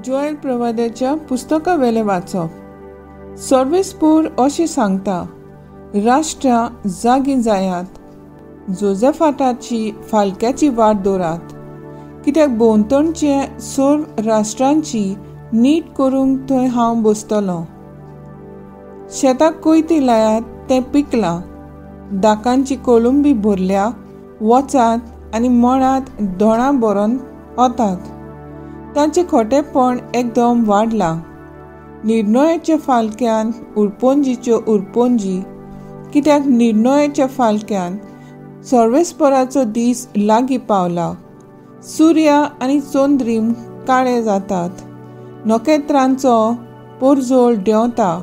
Joel प्रवाद्याच्या पुस्तका वेले वाचप. सर्वेस्पोर अशें सांगता, राष्ट्रां जागी जायात, जोझेफाटाची फालक्याची वाट दवरात, कित्याक भोंवतणचे सर्व राष्ट्रांची नीट करूंक थंय हांव बसतलों. शेताक कोयती लायात तें पिकलां, दाकांची कोळुंबी भरल्या, वचात आनी मळात दोणां भरोन वतात. तांचें खोटेपण एकदम वाडलां. निर्णयाच्या फालक्यान उरपोंजीच्यो उरपोंजी, कित्याक निर्णयाच्या फालक्यान सर्वेस्पराचो दीस लागीं पावला. सूर्य आनी चोंद्रीम काळे जातात, नखेत्रांचो पोरजोळ देंवता.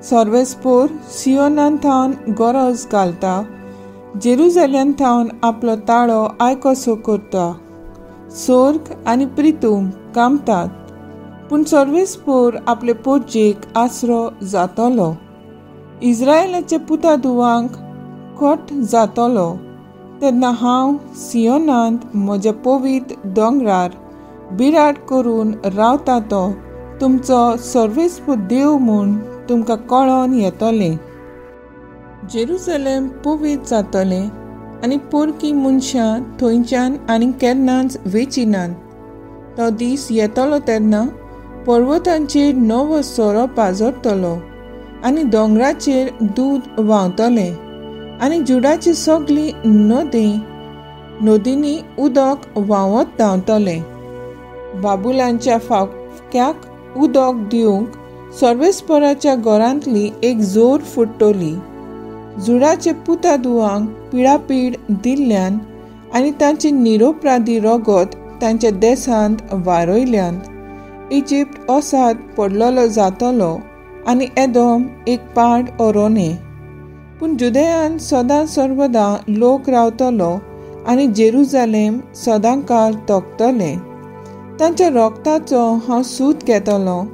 सर्वेस्पोर सियोनान थावन गरज घालता, जेरुजलेम थावन आपलो ताळो आयकोसो करता. सोर्ग आनी प्रितूम कामतात, पूण सर्वेस्पोर आपले पोरजेक आसरो जातलो. इस्रायेलाचे पुतादुवांक खोट जातलो. तेन्ना हांव सियोनांत म्हज्या पवित्र दोंगरार बिराड करून रावता तो तुमचो सर्वेस्प देव म्हूण तुमकां कळोन येतलें. जेरुजलेम पवित्र जातलें आनी पोरकी मनशां थंयच्यान आनी केन्नाच वेचिनात. तो दीस येतलो तेन्ना पर्वतांचेर नवो सोरो पाजरतलो आनी दोंगराचेर दूद व्हांवतलें आनी जुडाची सगळी नदींनी उदक व्हांवत धांवतलें. बाबुलांच्या फावक्याक उदक दिवंक सर्वेस्पराच्या घरांतली एक जोर फुट्टली. जुडाचे पुतादुवांक पिडापीड दिल्ल्यान आनी तांचे निरोपराधी रगत तांच्या देसांत वारयल्यान इजिप्त ओसाद पडलोलो जातलो आनी एदोम एक पाड ओरोने. पूण जुदेयान सदां सर्वदा लोक रावतलो आनी जेरुजलेम सदांकाळ तोखतलें. तांच्या रोगताचो हांव सूत घेतलों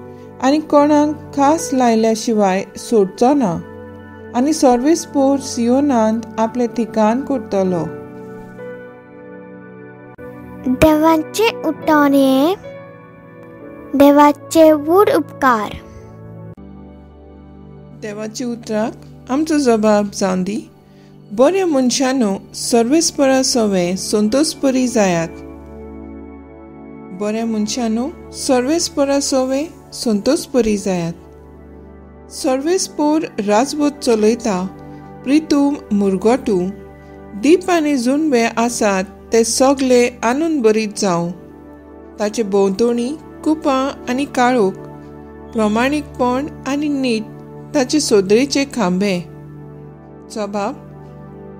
आनी कोणाक खास लायल्या शिवाय सोडचो ना, आनी सर्वेस्पोर सियोनांत आपले ठिकाण करतलो. देवाचे उठोणे, देवाचे वूड उपकार. देवाची उतराक आमचो जबाब जावन दी. बऱ्या मनशानो सर्वेस्परा सवे संतोषपरी जायात. बऱ्या मनशानो सर्वेस्परा सवे संतोषपरी जायात. सर्वेस्पोर राजवट चलयता, प्रितूम मुरगोटू, दीप आनी जुणबे आसात ते सगळे आनंद भरीत जावं. ताचे भोंवतणी कुपां आनी काळोख, प्रमाणीकपण आनी नीट ताचे सोदरेचे खांबे. जबाब,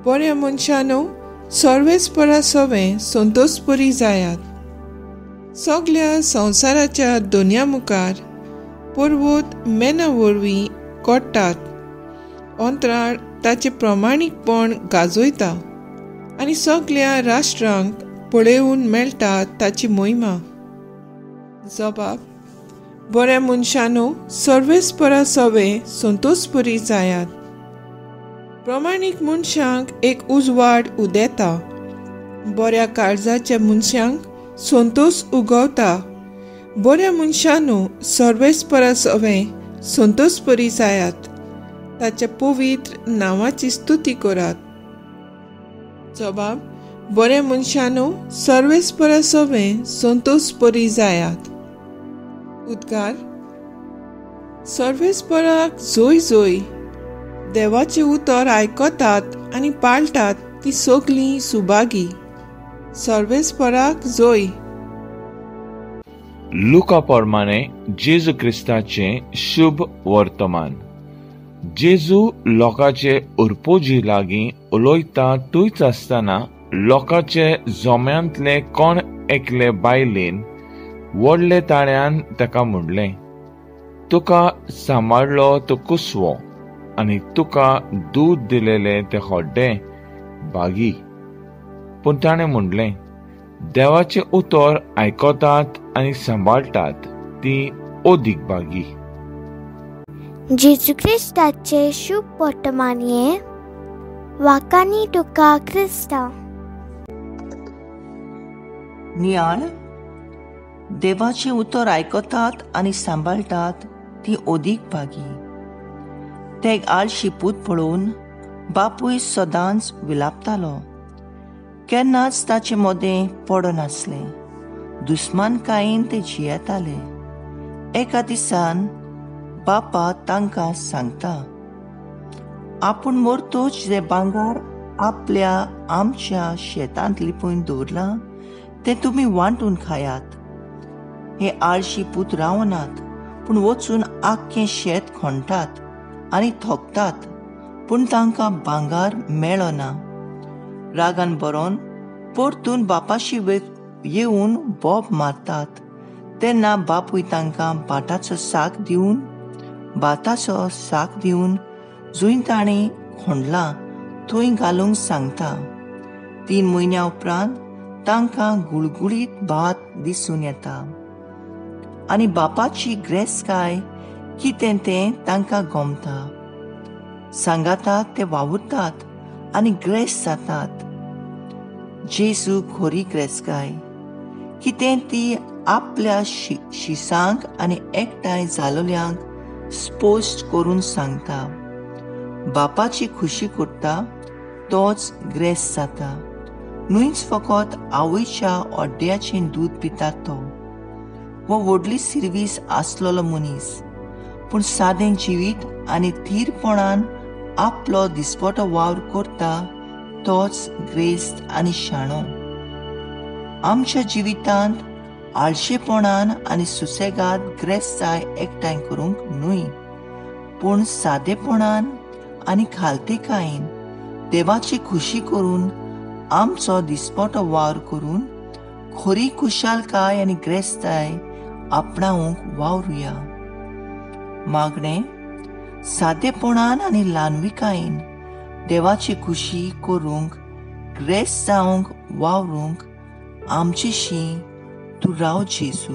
बऱ्या मनशानो सर्वेस्परा सवे संतोषपरी जायात. सगळ्या संवसाराच्या दोनया मुखार पर्वत मेना वरवीं कोडटात. अंतराळ ताचे प्रमाणीकपण गाजयता आनी सगळ्या राष्ट्रांक पळेवून मेळटा ताची मोहिमा. जबाब, बऱ्या मनशानो सर्वेस्परा सवे संतोषपरी जायात. प्रमाणीक मनशांक एक उजवाड उदेता. बऱ्या काळजाच्या मनशांक संतोष उगवता. बऱ्या मनशानो सर्वेस्परा सवे संतोषपरी जायात. ताच्या पवित्र नांवाची स्तुती करात. जबाब, बऱ्या मनशानो सर्वेस्परा सवे संतोषपरी जायात. उद्गार, सर्वेस्पराक जोय जोय. देवाचे उतर आयकतात आनी पाळटात ती सगळीं सुभागी. सर्वेस्पराक जोय. लुका प्रमाणे जेजू क्रिस्ताचे शुभ वर्तमान. जेजू लोकांचे उरपोजी लागीं उलयता थंयच आसतना लोकांचे जोम्यांतले कोण एकले बायलेन व्हडले ताळ्यान ताका म्हणलें, तुका सांबाळलो तो कुसवो आनी तुका दूद दिलेले ते खोड्डे बागी. पूण ताणें म्हणलें, देवाचे उतर आयकतात आनी सांबाळटात ती ओदीक बागी. जेजू क्रिस्ताचे शुभ वर्तमान हे वाकानी तुका क्रिस्ता. नियाळ देवाचे उतर आयकतात आनी सांबाळटात ती ओदीक भागी. ते आळशी पूत पळोवन बापूय सदांच विलापतालो. केन्नाच ताचे मोदें पडनासलें. दुस्मानकायेन ते जियेताले. एका दिसान बापा तांकां सांगता, आपूण मरतूच जे भांगर आपल्या आमच्या शेतांत लिपोवन दवरलां तें तुमी वांटून खायात. हे आळशी पूत रावनात, पूण वचून आख्खें शेत खणटात आनी थोकतात, पूण तांकां भांगर मेळना. रागान बरोवन परतून बापाशी येवन बोब मारतात. तेन्ना बापूय तांकां भाताचो साक दिवन जंय ताणें खणलां थंय घालूंक सांगता. 3 म्हयन्या उपरांत तांकां गुळगुळीत भात दिसून येता आनी बापाची ग्रेस्तकाय कितें तें तांकां गमता. सांगातात ते वावुरतात आनी ग्रेस्त जातात. जेजू खरी ग्रेस्तकाय. कितें ती आपल्या शिसांक आनी एकठांय जालोल्यांक स्पोश्ट करून सांगता. बापाची खुशी करता तोच ग्रेस्त जाता. न्हूच फकत आवयच्या ओड्ड्याचें दूद पिता तो वो व्हडली सिर्वीस आसलोलो मनीस, पूण सादें जिवीत आनी थीरपणान आपलो दिसपटो वावर करता तोच ग्रेस्त आनी शाणो. आमच्या जिवितांत आळशेपणान आनी सुसेगाद ग्रेस्तकाय एकठांय करूंक न्हय, पूण सादेपणान आनी खालतेकायेन देवाची खुशी करून आमचो दिसपटो वावर करून खरी खुशालकाय आनी ग्रेस्तकाय आपणावंक वावरुया. मागणें, सादेपणान आनी ल्हानविकायेन देवाची खुशी करूंक ग्रेस्त जावंक वावरूंक आमचेशी तूं राव जेजू.